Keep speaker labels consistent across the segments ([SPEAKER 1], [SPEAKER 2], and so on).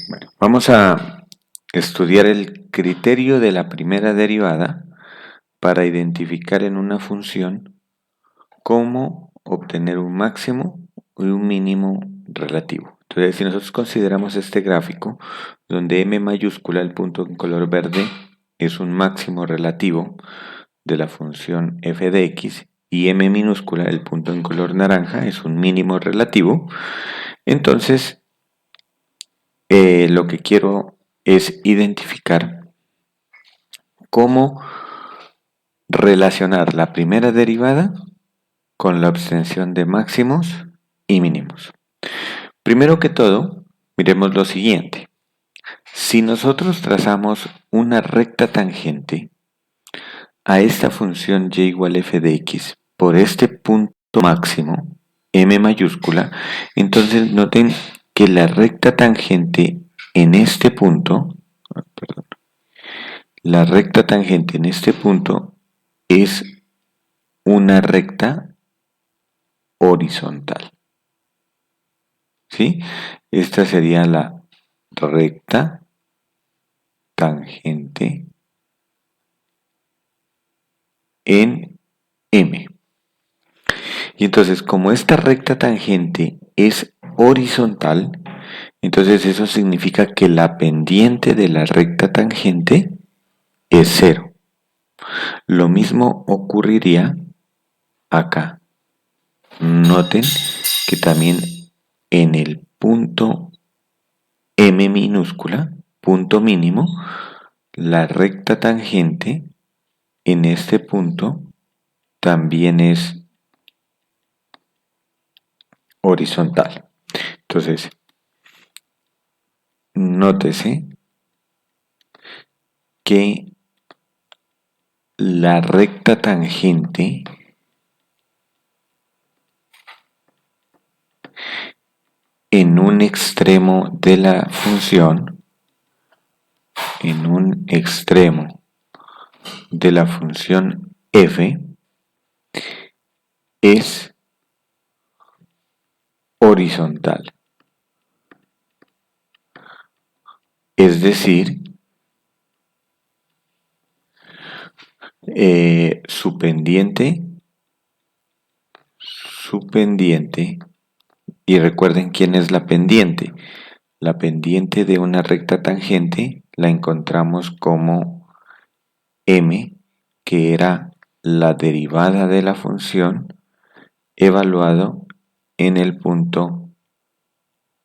[SPEAKER 1] Bueno, vamos a estudiar el criterio de la primera derivada para identificar en una función cómo obtener un máximo y un mínimo relativo. Entonces, si nosotros consideramos este gráfico, donde m mayúscula, el punto en color verde, es un máximo relativo de la función f de x, y m minúscula, el punto en color naranja, es un mínimo relativo, entonces lo que quiero es identificar cómo relacionar la primera derivada con la obtención de máximos y mínimos. Primero que todo, miremos lo siguiente. Si nosotros trazamos una recta tangente a esta función y igual f de x por este punto máximo, m mayúscula, entonces noten que la recta tangente en este punto, perdón, la recta tangente en este punto es una recta horizontal. ¿Sí? Esta sería la recta tangente en M. Y entonces, como esta recta tangente es horizontal, entonces eso significa que la pendiente de la recta tangente es cero. Lo mismo ocurriría acá. Noten que también en el punto M minúscula, punto mínimo, la recta tangente en este punto también es horizontal. Entonces, nótese que la recta tangente en un extremo de la función, en un extremo de la función f, es horizontal. Es decir, su pendiente, y recuerden quién es la pendiente. La pendiente de una recta tangente la encontramos como m, que era la derivada de la función evaluado en el punto,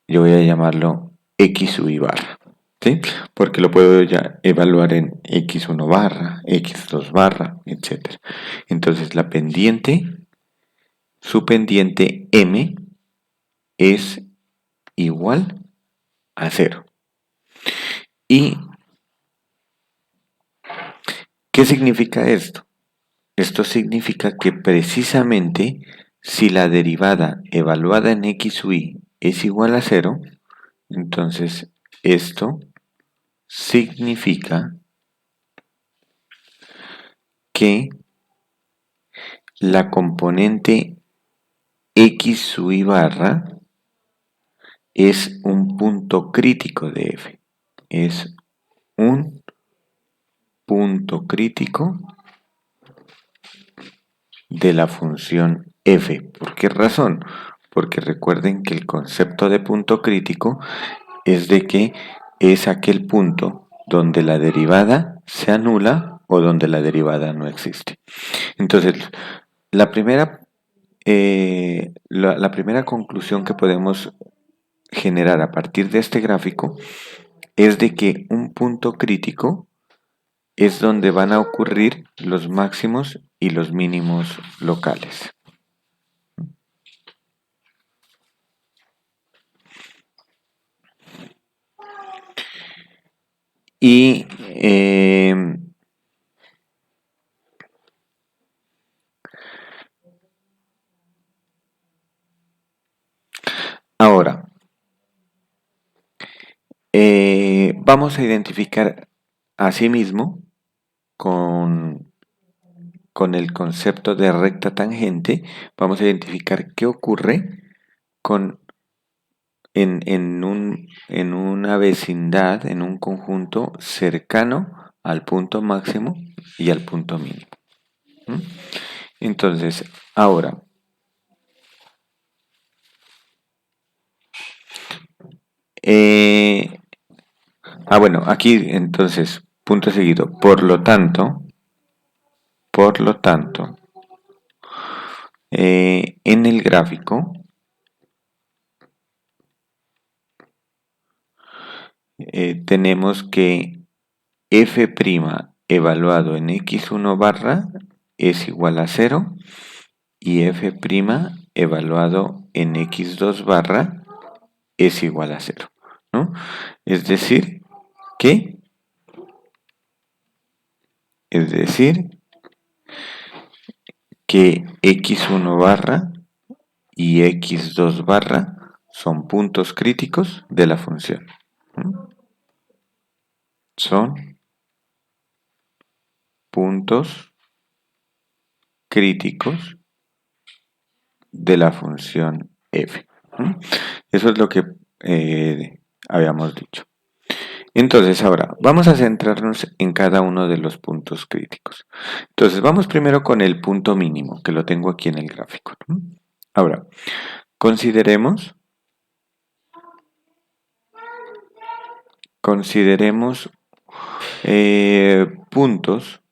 [SPEAKER 1] yo voy a llamarlo x sub i barra, ¿sí? Porque lo puedo ya evaluar en x1 barra, x2 barra, etc. Entonces la pendiente, su pendiente m es igual a 0. ¿Y qué significa esto? Esto significa que precisamente si la derivada evaluada en x sub i es igual a 0, entonces esto significa que la componente x sub i barra es un punto crítico de f. Es un punto crítico de la función f. ¿Por qué razón? Porque recuerden que el concepto de punto crítico es de que es aquel punto donde la derivada se anula o donde la derivada no existe. Entonces, la primera, la primera conclusión que podemos generar a partir de este gráfico es de que un punto crítico es donde van a ocurrir los máximos y los mínimos locales. Y ahora, vamos a identificar asimismo con el concepto de recta tangente, vamos a identificar qué ocurre con en una vecindad, en un conjunto cercano al punto máximo y al punto mínimo. ¿Mm? Entonces, ahora, eh, bueno, aquí entonces, punto seguido. Por lo tanto, en el gráfico tenemos que f' evaluado en x1 barra es igual a 0 y f' evaluado en x2 barra es igual a 0, ¿no? Es decir, que, es decir, que x1 barra y x2 barra son puntos críticos de la función. ¿No? Son puntos críticos de la función f. ¿No? Eso es lo que habíamos dicho. Entonces, ahora vamos a centrarnos en cada uno de los puntos críticos. Entonces, vamos primero con el punto mínimo, que lo tengo aquí en el gráfico, ¿no? Ahora, consideremos puntos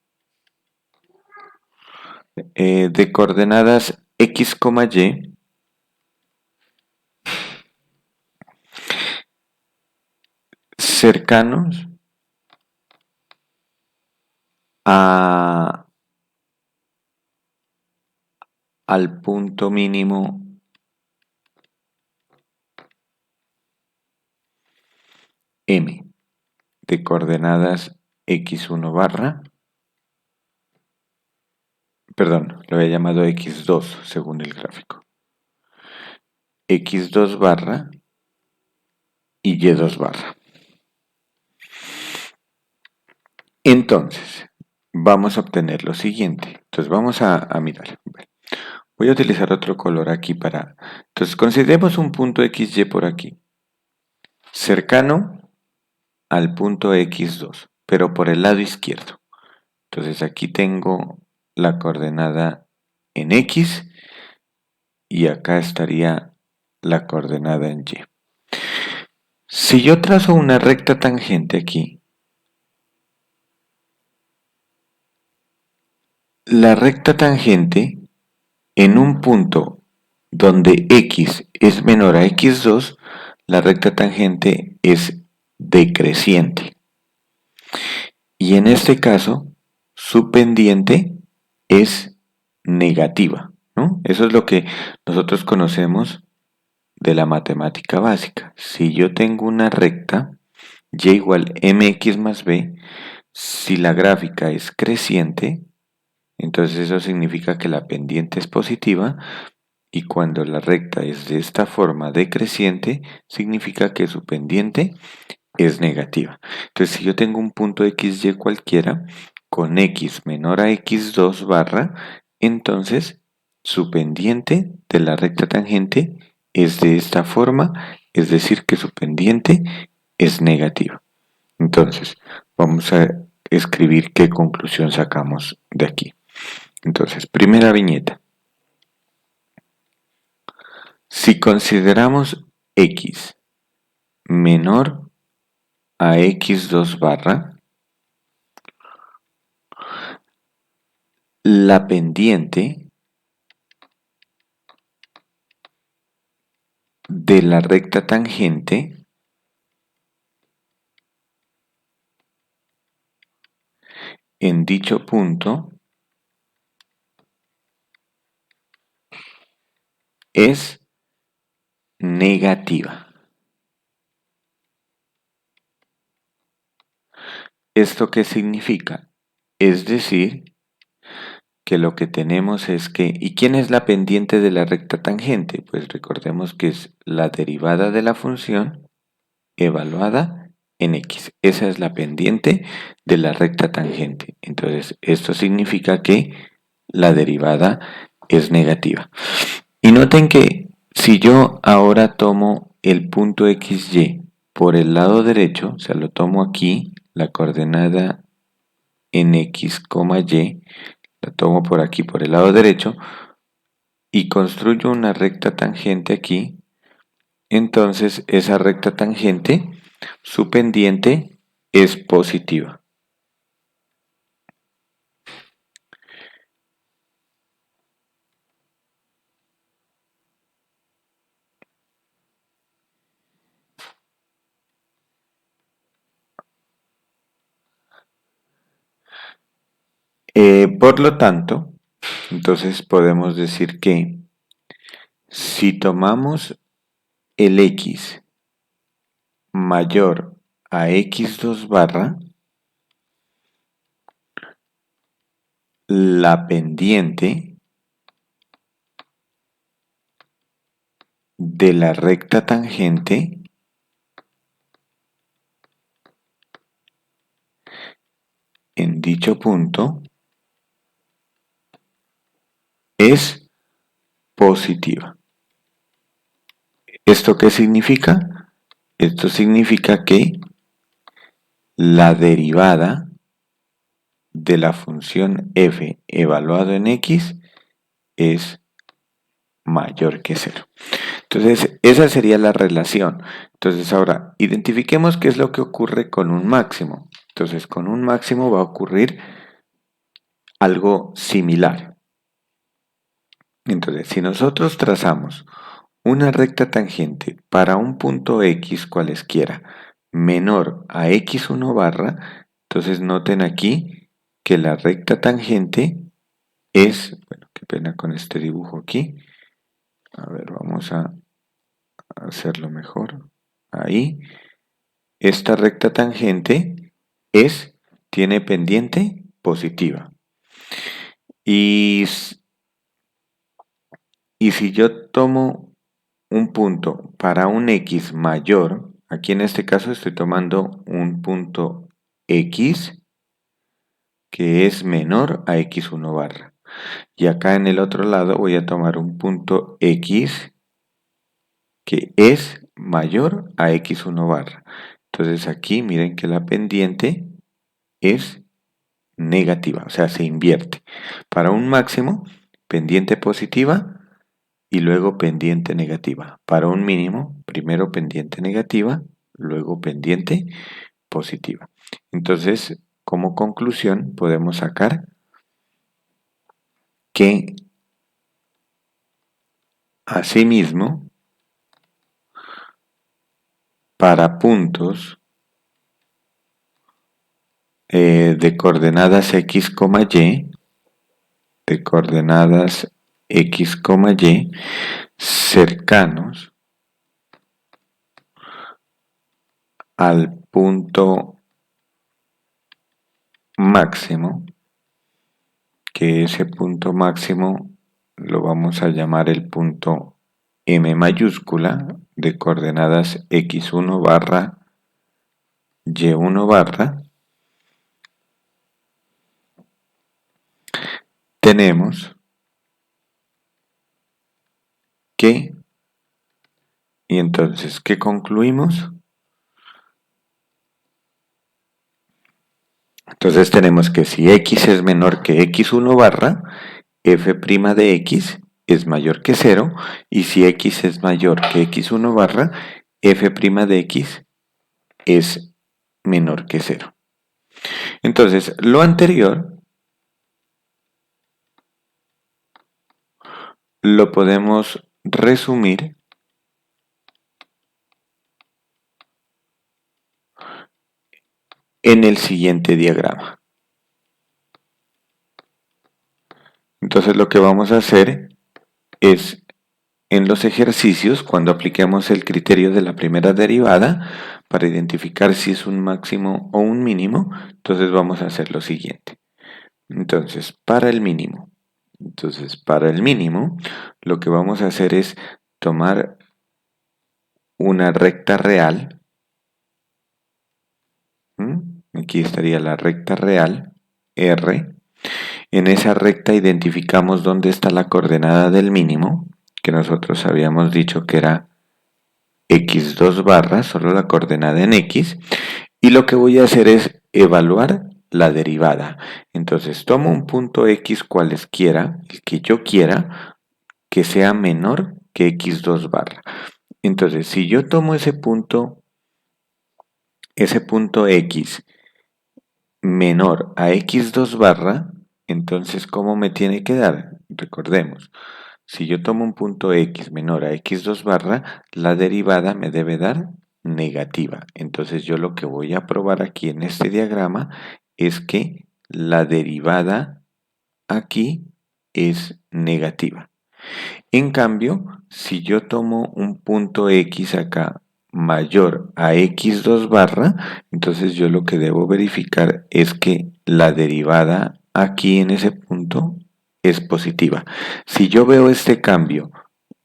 [SPEAKER 1] de coordenadas x, y cercanos al punto mínimo m de coordenadas x1 barra, perdón, lo había llamado x2 según el gráfico, x2 barra y y2 barra. Entonces, vamos a obtener lo siguiente. Entonces, vamos a mirar. Voy a utilizar otro color aquí para... Entonces, consideremos un punto XY por aquí, cercano al punto X2, pero por el lado izquierdo. Entonces, aquí tengo la coordenada en X y acá estaría la coordenada en Y. Si yo trazo una recta tangente aquí, la recta tangente en un punto donde x es menor a x2, la recta tangente es decreciente. Y en este caso, su pendiente es negativa, ¿no? Eso es lo que nosotros conocemos de la matemática básica. Si yo tengo una recta, y igual mx más b, si la gráfica es creciente, entonces eso significa que la pendiente es positiva, y cuando la recta es de esta forma decreciente, significa que su pendiente es negativa. Entonces, si yo tengo un punto XY cualquiera con x menor a x2 barra, entonces su pendiente de la recta tangente es de esta forma, es decir, que su pendiente es negativa. Entonces, vamos a escribir qué conclusión sacamos de aquí. Entonces, primera viñeta. Si consideramos x menor a x2 barra, la pendiente de la recta tangente en dicho punto es negativa. ¿Esto qué significa? Es decir, que lo que tenemos es que, ¿y quién es la pendiente de la recta tangente? Pues recordemos que es la derivada de la función evaluada en x. Esa es la pendiente de la recta tangente. Entonces, esto significa que la derivada es negativa. Y noten que si yo ahora tomo el punto XY por el lado derecho, o sea, lo tomo aquí, la coordenada en X, Y, la tomo por aquí, por el lado derecho, y construyo una recta tangente aquí, entonces esa recta tangente, su pendiente es positiva. Por lo tanto, entonces podemos decir que si tomamos el X mayor a X2 barra, la pendiente de la recta tangente en dicho punto es positiva. ¿Esto qué significa? Esto significa que la derivada de la función f evaluado en x es mayor que 0. Entonces, esa sería la relación. Entonces, ahora, identifiquemos qué es lo que ocurre con un máximo. Entonces, con un máximo va a ocurrir algo similar. Entonces, si nosotros trazamos una recta tangente para un punto x cualesquiera menor a x1 barra, entonces noten aquí que la recta tangente es, bueno, qué pena con este dibujo aquí. A ver, vamos a hacerlo mejor. Ahí. Esta recta tangente tiene pendiente positiva. Y, y si yo tomo un punto para un x mayor, aquí en este caso estoy tomando un punto x que es menor a x1 barra. Y acá en el otro lado voy a tomar un punto x que es mayor a x1 barra. Entonces aquí miren que la pendiente es negativa, o sea, se invierte. Para un máximo, pendiente positiva y luego pendiente negativa. Para un mínimo, primero pendiente negativa, luego pendiente positiva. Entonces, como conclusión, podemos sacar que asimismo, para puntos de coordenadas x, y, de coordenadas x, y, cercanos al punto máximo, que ese punto máximo lo vamos a llamar el punto M mayúscula de coordenadas x1 barra y1 barra, tenemos que, y entonces, ¿qué concluimos? Entonces tenemos que si x es menor que x1 barra, f' de x es mayor que 0, y si x es mayor que x1 barra, f' de x es menor que 0. Entonces, lo anterior lo podemos resumir en el siguiente diagrama. Entonces lo que vamos a hacer es, en los ejercicios, cuando apliquemos el criterio de la primera derivada, para identificar si es un máximo o un mínimo, entonces vamos a hacer lo siguiente. Entonces, para el mínimo, lo que vamos a hacer es tomar una recta real. Aquí estaría la recta real, R. En esa recta identificamos dónde está la coordenada del mínimo, que nosotros habíamos dicho que era x2 barra, solo la coordenada en x, y lo que voy a hacer es evaluar la derivada. Entonces tomo un punto x cualesquiera, el que yo quiera, que sea menor que x2 barra. Entonces, si yo tomo ese punto x menor a x2 barra, entonces, ¿cómo me tiene que dar? Recordemos, si yo tomo un punto x menor a x2 barra, la derivada me debe dar negativa. Entonces, yo lo que voy a probar aquí en este diagrama es que la derivada aquí es negativa. En cambio, si yo tomo un punto x acá mayor a x2 barra, entonces yo lo que debo verificar es que la derivada aquí en ese punto es positiva. Si yo veo este cambio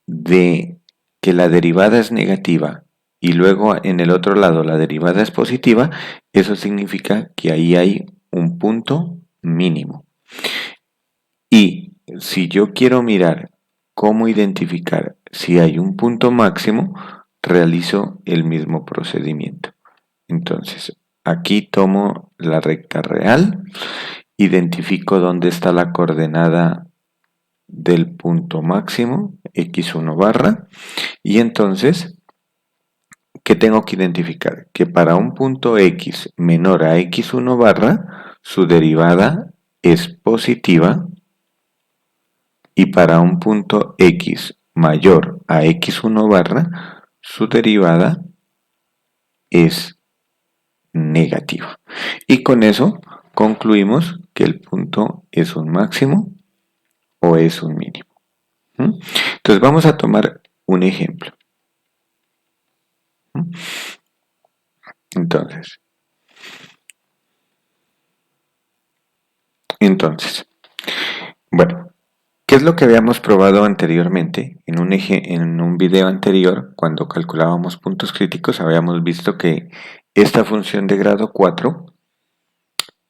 [SPEAKER 1] de que la derivada es negativa y luego en el otro lado la derivada es positiva, eso significa que ahí hay un punto mínimo. Y si yo quiero mirar cómo identificar si hay un punto máximo, realizo el mismo procedimiento. Entonces, aquí tomo la recta real, identifico dónde está la coordenada del punto máximo, x1 barra, y entonces, ¿qué tengo que identificar? Que para un punto x menor a x1 barra, su derivada es positiva, y para un punto x mayor a x1 barra, su derivada es negativa. Y con eso concluimos que el punto es un máximo o es un mínimo. Entonces vamos a tomar un ejemplo. Entonces, bueno, ¿qué es lo que habíamos probado anteriormente? En un video anterior, cuando calculábamos puntos críticos, habíamos visto que esta función de grado 4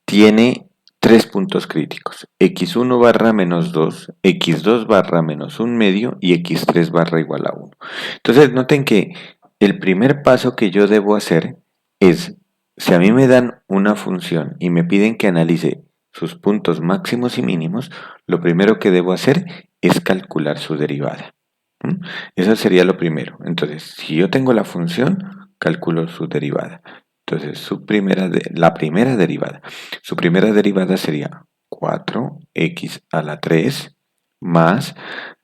[SPEAKER 1] tiene tres puntos críticos: x1 barra menos 2, x2 barra menos 1 medio y x3 barra igual a 1. Entonces noten que el primer paso que yo debo hacer es, si a mí me dan una función y me piden que analice sus puntos máximos y mínimos, lo primero que debo hacer es calcular su derivada. Eso sería lo primero. Entonces, si yo tengo la función, calculo su derivada. Entonces, la primera derivada. Su primera derivada sería 4x a la 3 más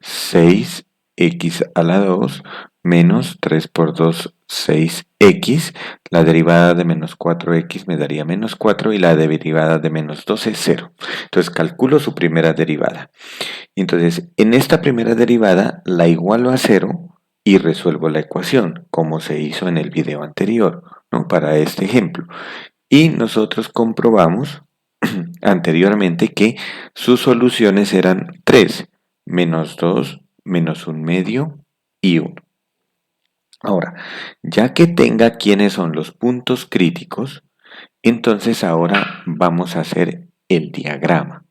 [SPEAKER 1] 6x a la 2 menos 3 por 2, 6x. La derivada de menos 4x me daría menos 4 y la derivada de menos 2 es 0. Entonces, calculo su primera derivada. Entonces, en esta primera derivada la igualo a 0 y resuelvo la ecuación, como se hizo en el video anterior, ¿no? Para este ejemplo. Y nosotros comprobamos anteriormente que sus soluciones eran 3, menos 2, menos 1 medio y 1. Ahora, ya que tenga quiénes son los puntos críticos, entonces ahora vamos a hacer el diagrama.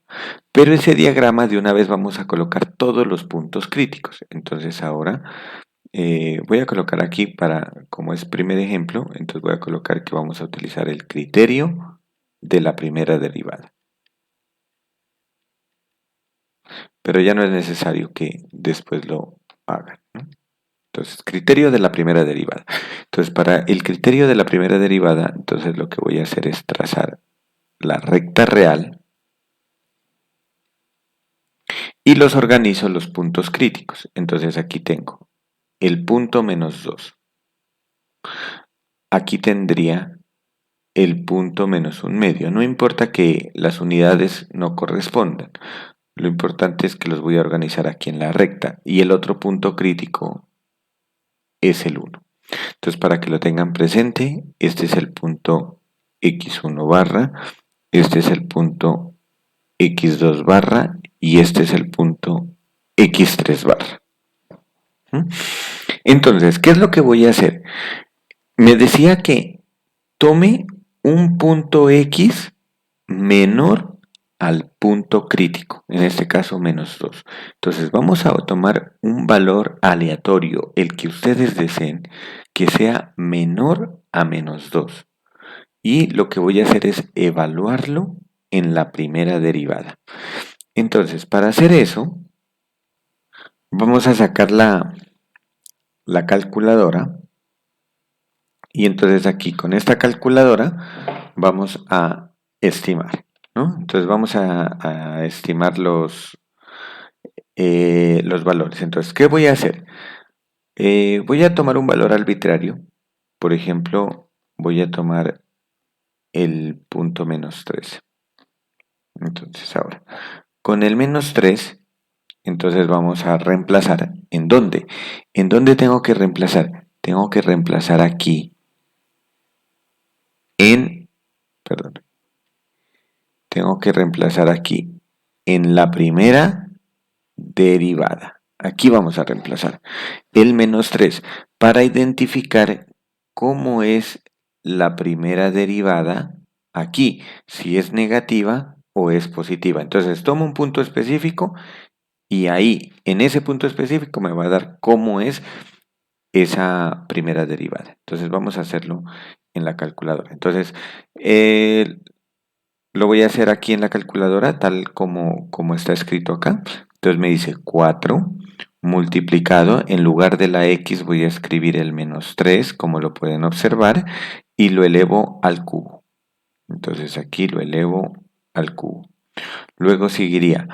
[SPEAKER 1] Pero ese diagrama de una vez vamos a colocar todos los puntos críticos. Entonces ahora voy a colocar aquí como es primer ejemplo, entonces voy a colocar que vamos a utilizar el criterio de la primera derivada. Pero ya no es necesario que después lo hagan, ¿no? Entonces, criterio de la primera derivada. Entonces, para el criterio de la primera derivada, entonces lo que voy a hacer es trazar la recta real y los organizo los puntos críticos. Entonces aquí tengo el punto menos 2. Aquí tendría el punto menos 1 medio. No importa que las unidades no correspondan. Lo importante es que los voy a organizar aquí en la recta. Y el otro punto crítico es el 1. Entonces, para que lo tengan presente, este es el punto x1 barra, este es el punto x2 barra y este es el punto x3 barra. Entonces, ¿qué es lo que voy a hacer? Me decía que tome un punto x menor al punto crítico, en este caso menos 2. Entonces vamos a tomar un valor aleatorio, el que ustedes deseen, que sea menor a menos 2. Y lo que voy a hacer es evaluarlo en la primera derivada. Entonces, para hacer eso, vamos a sacar la calculadora. Y entonces aquí con esta calculadora vamos a estimar, ¿no? Entonces vamos a estimar los valores. Entonces, ¿qué voy a hacer? Voy a tomar un valor arbitrario. Por ejemplo, voy a tomar el punto menos 3. Entonces ahora, con el menos 3, entonces vamos a reemplazar. ¿En dónde? ¿En dónde tengo que reemplazar? Tengo que reemplazar aquí perdón, tengo que reemplazar aquí en la primera derivada. Aquí vamos a reemplazar el menos 3 para identificar cómo es la primera derivada aquí, si es negativa o es positiva. Entonces tomo un punto específico y ahí, en ese punto específico, me va a dar cómo es esa primera derivada. Entonces vamos a hacerlo en la calculadora. Entonces, lo voy a hacer aquí en la calculadora, tal como está escrito acá. Entonces me dice 4 multiplicado, en lugar de la x voy a escribir el menos 3, como lo pueden observar, y lo elevo al cubo. Entonces aquí lo elevo al cubo. Luego seguiría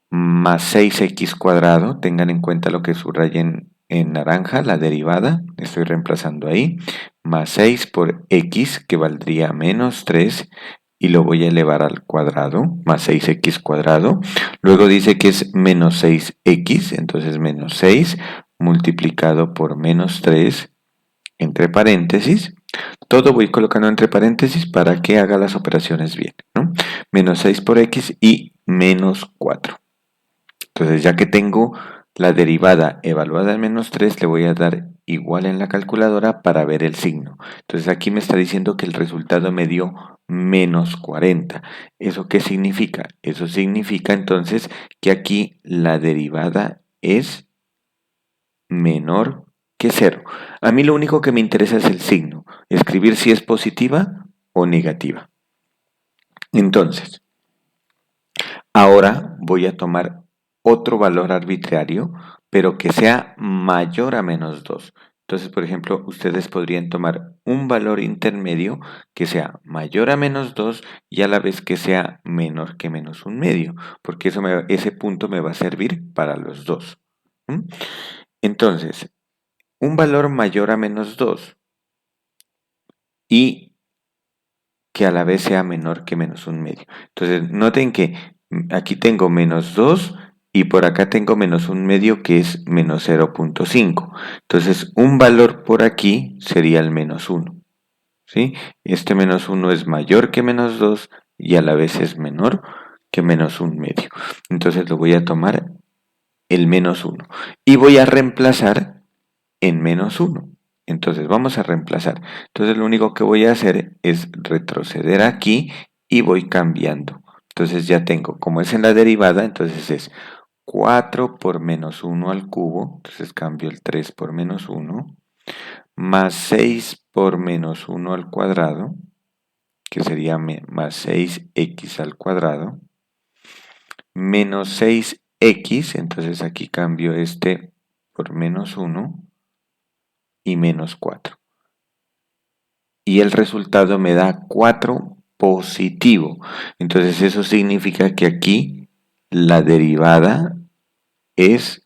[SPEAKER 1] más 6x cuadrado, tengan en cuenta lo que subrayen en naranja, la derivada, estoy reemplazando ahí, más 6 por x, que valdría menos 3, y lo voy a elevar al cuadrado, más 6x cuadrado. Luego dice que es menos 6x, entonces menos 6 multiplicado por menos 3, entre paréntesis. Todo voy colocando entre paréntesis para que haga las operaciones bien, ¿no? Menos 6 por x y menos 4. Entonces, ya que tengo la derivada evaluada en menos 3, le voy a dar igual en la calculadora para ver el signo. Entonces, aquí me está diciendo que el resultado me dio menos 40. ¿Eso qué significa? Eso significa entonces que aquí la derivada es menor que 0. A mí lo único que me interesa es el signo, escribir si es positiva o negativa. Entonces, ahora voy a tomar otro valor arbitrario, pero que sea mayor a menos 2. Entonces, por ejemplo, ustedes podrían tomar un valor intermedio que sea mayor a menos 2 y a la vez que sea menor que menos un medio, porque ese punto me va a servir para los dos. ¿Mm? Entonces, un valor mayor a menos 2 y que a la vez sea menor que menos un medio. Entonces, noten que aquí tengo menos 2 y por acá tengo menos un medio que es menos 0.5. Entonces, un valor por aquí sería el menos 1. ¿Sí? Este menos 1 es mayor que menos 2 y a la vez es menor que menos un medio. Entonces, lo voy a tomar el menos 1 y voy a reemplazar en menos 1. Entonces vamos a reemplazar. Entonces lo único que voy a hacer es retroceder aquí y voy cambiando. Entonces ya tengo, como es en la derivada, entonces es 4 por menos 1 al cubo. Entonces cambio el 3 por menos 1. Más 6 por menos 1 al cuadrado, que sería más 6x al cuadrado. Menos 6x, entonces aquí cambio este por menos 1 y menos 4. Y el resultado me da 4 positivo. Entonces eso significa que aquí la derivada es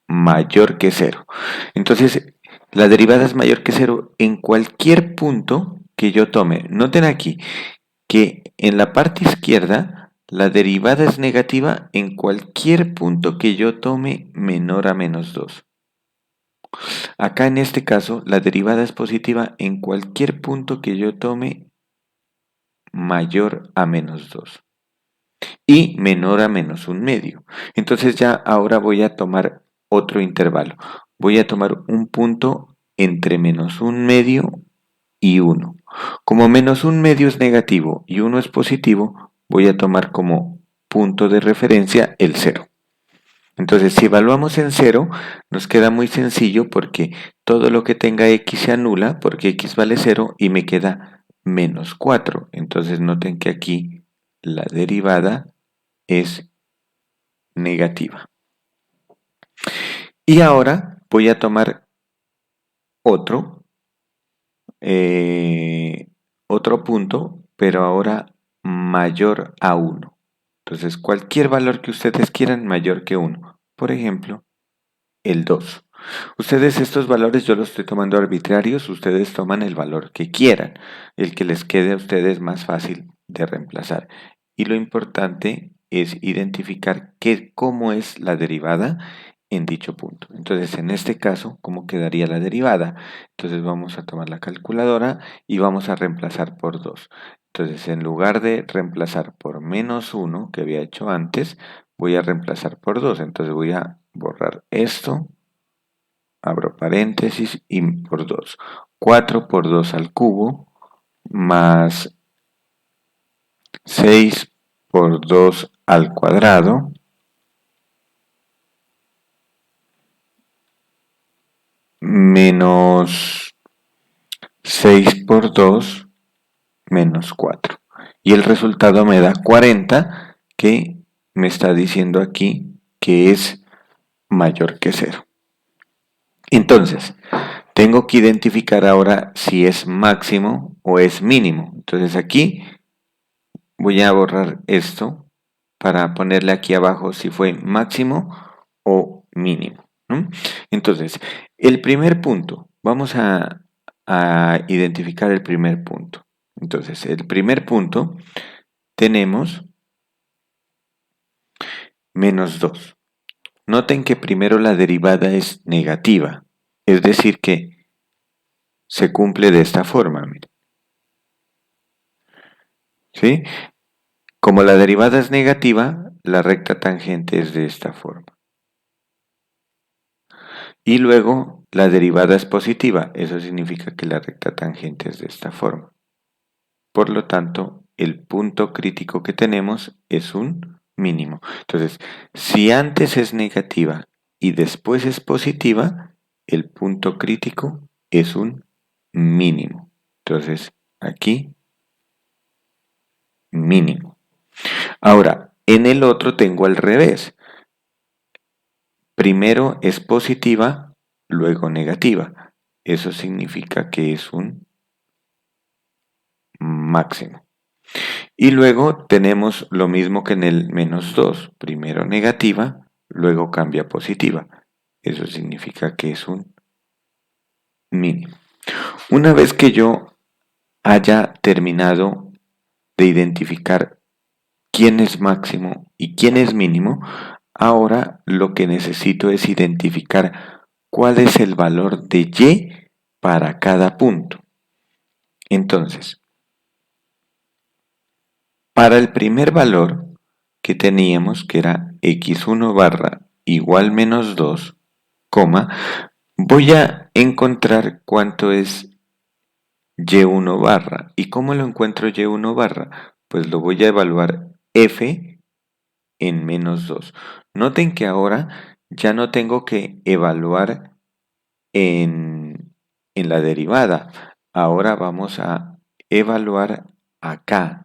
[SPEAKER 1] mayor que 0. Entonces la derivada es mayor que 0 en cualquier punto que yo tome. Noten aquí que en la parte izquierda la derivada es negativa en cualquier punto que yo tome menor a menos 2. Acá en este caso, la derivada es positiva en cualquier punto que yo tome mayor a menos 2 y menor a menos un medio. Entonces ya ahora voy a tomar otro intervalo. Voy a tomar un punto entre menos un medio y 1. Como menos un medio es negativo y 1 es positivo, voy a tomar como punto de referencia el 0. Entonces, si evaluamos en 0, nos queda muy sencillo porque todo lo que tenga x se anula porque x vale 0 y me queda menos 4. Entonces, noten que aquí la derivada es negativa. Y ahora voy a tomar otro, otro punto, pero ahora mayor a 1. Entonces, cualquier valor que ustedes quieran mayor que 1. Por ejemplo, el 2. Ustedes estos valores yo los estoy tomando arbitrarios, ustedes toman el valor que quieran, el que les quede a ustedes más fácil de reemplazar. Y lo importante es identificar cómo es la derivada en dicho punto. Entonces, en este caso, ¿cómo quedaría la derivada? Entonces vamos a tomar la calculadora y vamos a reemplazar por 2. Entonces, en lugar de reemplazar por menos 1 que había hecho antes, voy a reemplazar por 2. Entonces voy a borrar esto, abro paréntesis y por 2. 4 por 2 al cubo más 6 por 2 al cuadrado menos 6 por 2 menos 4. Y el resultado me da 40, que me está diciendo aquí que es mayor que 0. Entonces, tengo que identificar ahora si es máximo o es mínimo. Entonces aquí voy a borrar esto para ponerle aquí abajo si fue máximo o mínimo, ¿no? Entonces, el primer punto, vamos a identificar el primer punto. Entonces, el primer punto tenemos menos 2. Noten que primero la derivada es negativa, es decir que se cumple de esta forma, miren. ¿Sí? Como la derivada es negativa, la recta tangente es de esta forma. Y luego la derivada es positiva, eso significa que la recta tangente es de esta forma. Por lo tanto, el punto crítico que tenemos es un mínimo. Entonces, si antes es negativa y después es positiva, el punto crítico es un mínimo. Entonces, aquí, mínimo. Ahora, en el otro tengo al revés. Primero es positiva, luego negativa. Eso significa que es un máximo. Y luego tenemos lo mismo que en el menos 2. Primero negativa, luego cambia a positiva. Eso significa que es un mínimo. Una vez que yo haya terminado de identificar quién es máximo y quién es mínimo, ahora lo que necesito es identificar cuál es el valor de y para cada punto. Entonces, para el primer valor que teníamos, que era x1 barra igual menos 2, voy a encontrar cuánto es y1 barra. ¿Y cómo lo encuentro y1 barra? Pues lo voy a evaluar f en menos 2. Noten que ahora ya no tengo que evaluar en la derivada. Ahora vamos a evaluar acá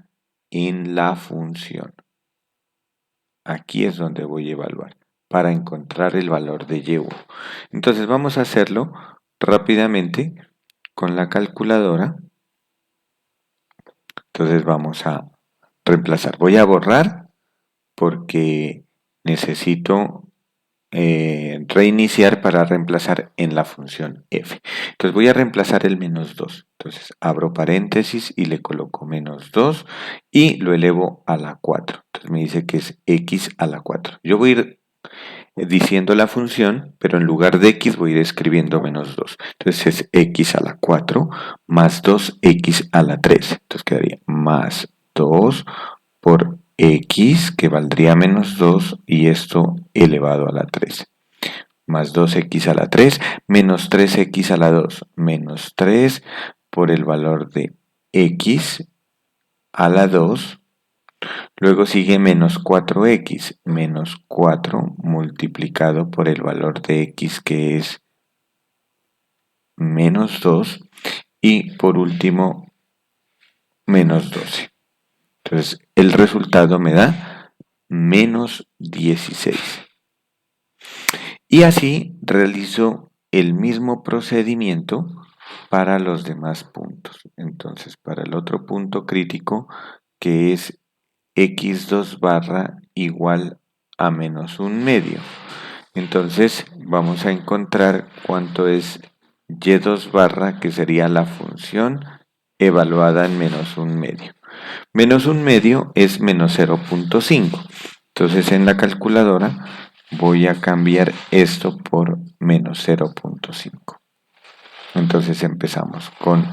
[SPEAKER 1] en la función. Aquí es donde voy a evaluar para encontrar el valor de y1. Entonces vamos a hacerlo rápidamente con la calculadora. Entonces vamos a reemplazar. Voy a borrar porque necesito reiniciar para reemplazar en la función f. Entonces voy a reemplazar el menos 2. Entonces abro paréntesis y le coloco menos 2 y lo elevo a la 4. Entonces me dice que es x a la 4. Yo voy a ir diciendo la función, pero en lugar de x voy a ir escribiendo menos 2. Entonces es x a la 4 más 2x a la 3. Entonces quedaría más 2 por x, que valdría menos 2, y esto elevado a la 3. Más 2x a la 3, menos 3x a la 2, menos 3 por el valor de x a la 2, Luego sigue menos 4x, menos 4 multiplicado por el valor de x que es menos 2 y por último menos 12. Entonces el resultado me da menos 16. Y así realizo el mismo procedimiento para los demás puntos. Entonces para el otro punto crítico que es x2 barra igual a menos un medio. Entonces vamos a encontrar cuánto es y2 barra, que sería la función evaluada en menos un medio. Menos un medio es menos 0.5. Entonces en la calculadora voy a cambiar esto por menos 0.5. Entonces empezamos con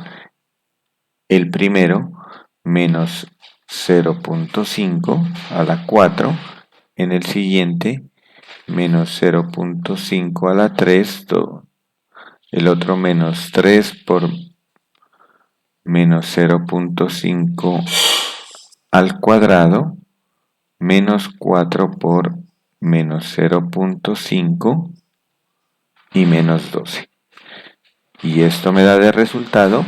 [SPEAKER 1] el primero, menos 0.5 a la 4. En el siguiente, menos 0.5 a la 3. El otro menos 3 por menos 0.5 al cuadrado, menos 4 por menos 0.5 y menos 12. Y esto me da de resultado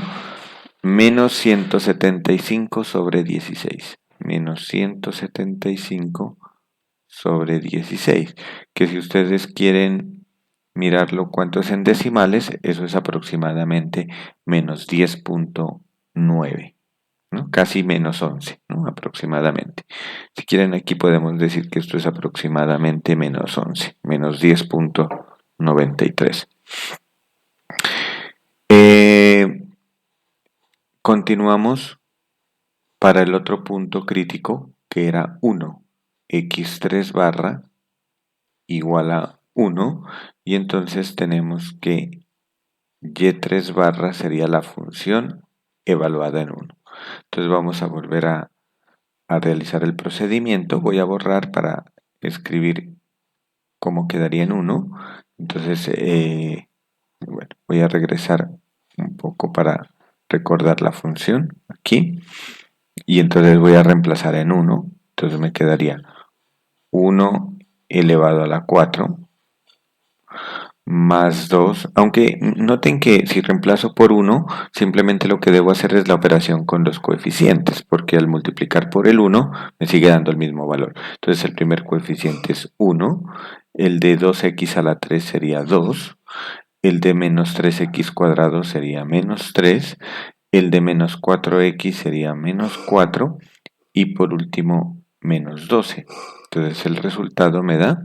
[SPEAKER 1] menos 175 sobre 16. Menos 175 sobre 16. Que si ustedes quieren mirarlo cuánto es en decimales, eso es aproximadamente menos 10.9. ¿no? Casi menos 11, ¿no? Aproximadamente. Si quieren, aquí podemos decir que esto es aproximadamente menos 11, menos 10.93. Continuamos para el otro punto crítico, que era 1, x3 barra igual a 1, y entonces tenemos que y3 barra sería la función evaluada en 1. Entonces vamos a volver a realizar el procedimiento. Voy a borrar para escribir cómo quedaría en 1. Entonces, bueno, voy a regresar un poco para recordar la función aquí. Y entonces voy a reemplazar en 1. Entonces me quedaría 1 elevado a la 4 más 2, aunque noten que si reemplazo por 1, simplemente lo que debo hacer es la operación con los coeficientes, porque al multiplicar por el 1 me sigue dando el mismo valor. Entonces el primer coeficiente es 1, el de 2x a la 3 sería 2, el de menos 3x cuadrado sería menos 3, el de menos 4x sería menos 4 y por último menos 12. Entonces el resultado me da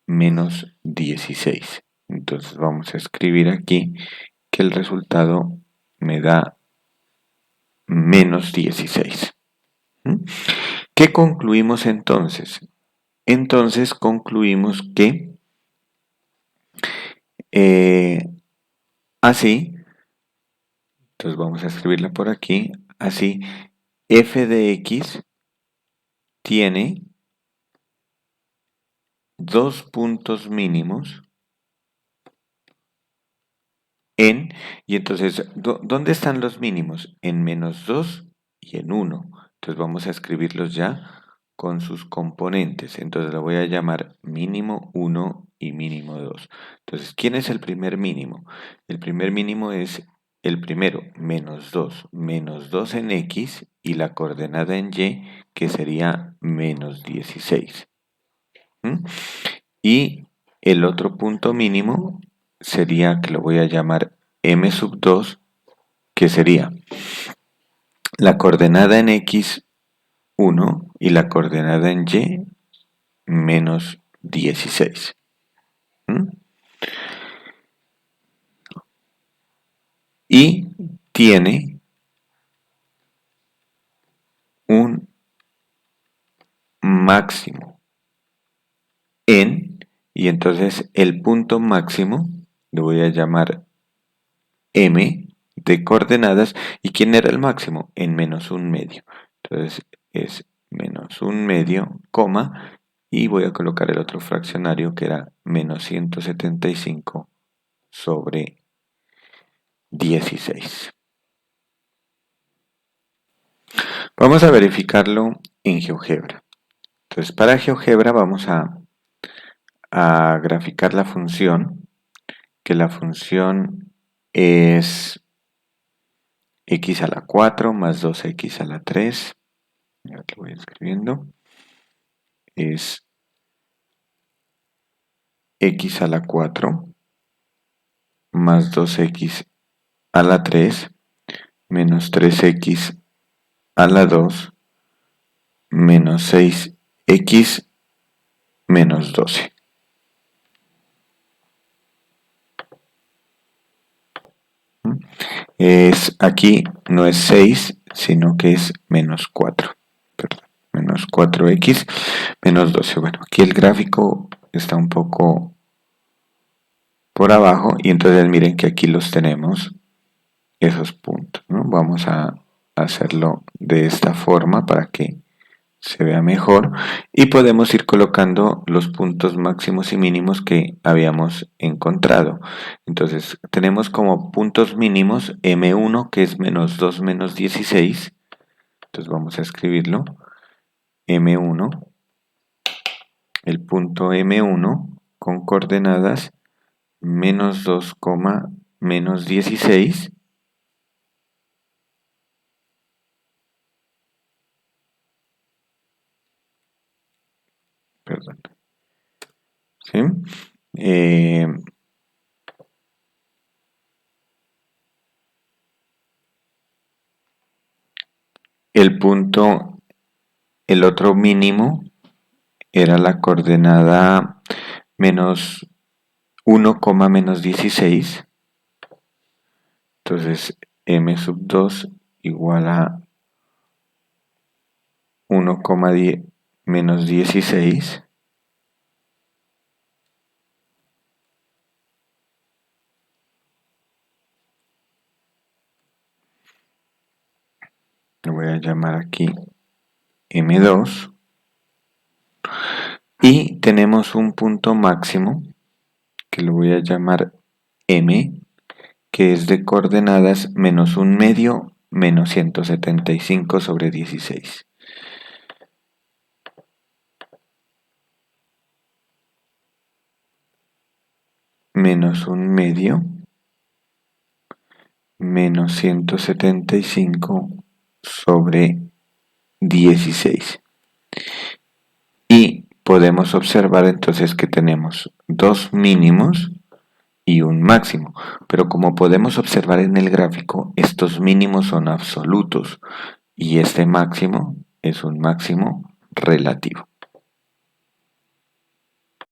[SPEAKER 1] menos 16. Entonces vamos a escribir aquí que el resultado me da menos 16. ¿Qué concluimos entonces? Entonces concluimos que así, entonces vamos a escribirla por aquí, así f de x tiene dos puntos mínimos en, y entonces, ¿dónde están los mínimos? En menos 2 y en 1. Entonces vamos a escribirlos ya con sus componentes. Entonces lo voy a llamar mínimo 1 y mínimo 2. Entonces, ¿quién es el primer mínimo? El primer mínimo es el primero, menos 2. Menos 2 en x y la coordenada en y, que sería menos 16. ¿Mm? Y el otro punto mínimo sería, que lo voy a llamar m sub 2, que sería la coordenada en x 1 y la coordenada en y menos 16. ¿Mm? Y tiene un máximo en, y entonces el punto máximo lo voy a llamar m de coordenadas. ¿Y quién era el máximo? En menos un medio. Entonces es menos un medio, coma, y voy a colocar el otro fraccionario que era menos 175 sobre 16. Vamos a verificarlo en GeoGebra. Entonces, para GeoGebra vamos a graficar la función, que la función es x a la 4 más 2x a la 3. Ya lo voy escribiendo. Es x a la 4 más 2x a la 3 menos 3x a la 2 menos 6x menos 12. Aquí no es 6, sino que es menos 4. Perdón, menos 4x menos 12. Bueno, aquí el gráfico está un poco por abajo y entonces miren que aquí los tenemos, esos puntos, ¿no? Vamos a hacerlo de esta forma para que se vea mejor y podemos ir colocando los puntos máximos y mínimos que habíamos encontrado. Entonces tenemos como puntos mínimos M1, que es menos 2 menos 16. Entonces vamos a escribirlo. M1, el punto M1 con coordenadas menos 2, menos 16. Perdón. ¿Sí? El punto, el otro mínimo era la coordenada menos 1, menos 16. Entonces m sub 2 igual a 1, menos 16. Lo voy a llamar aquí M2. Y tenemos un punto máximo que lo voy a llamar M, que es de coordenadas menos 1 medio menos 175 sobre 16. Menos 1 medio menos 175 sobre 16. Y podemos observar entonces que tenemos dos mínimos y un máximo, pero como podemos observar en el gráfico, estos mínimos son absolutos y este máximo es un máximo relativo.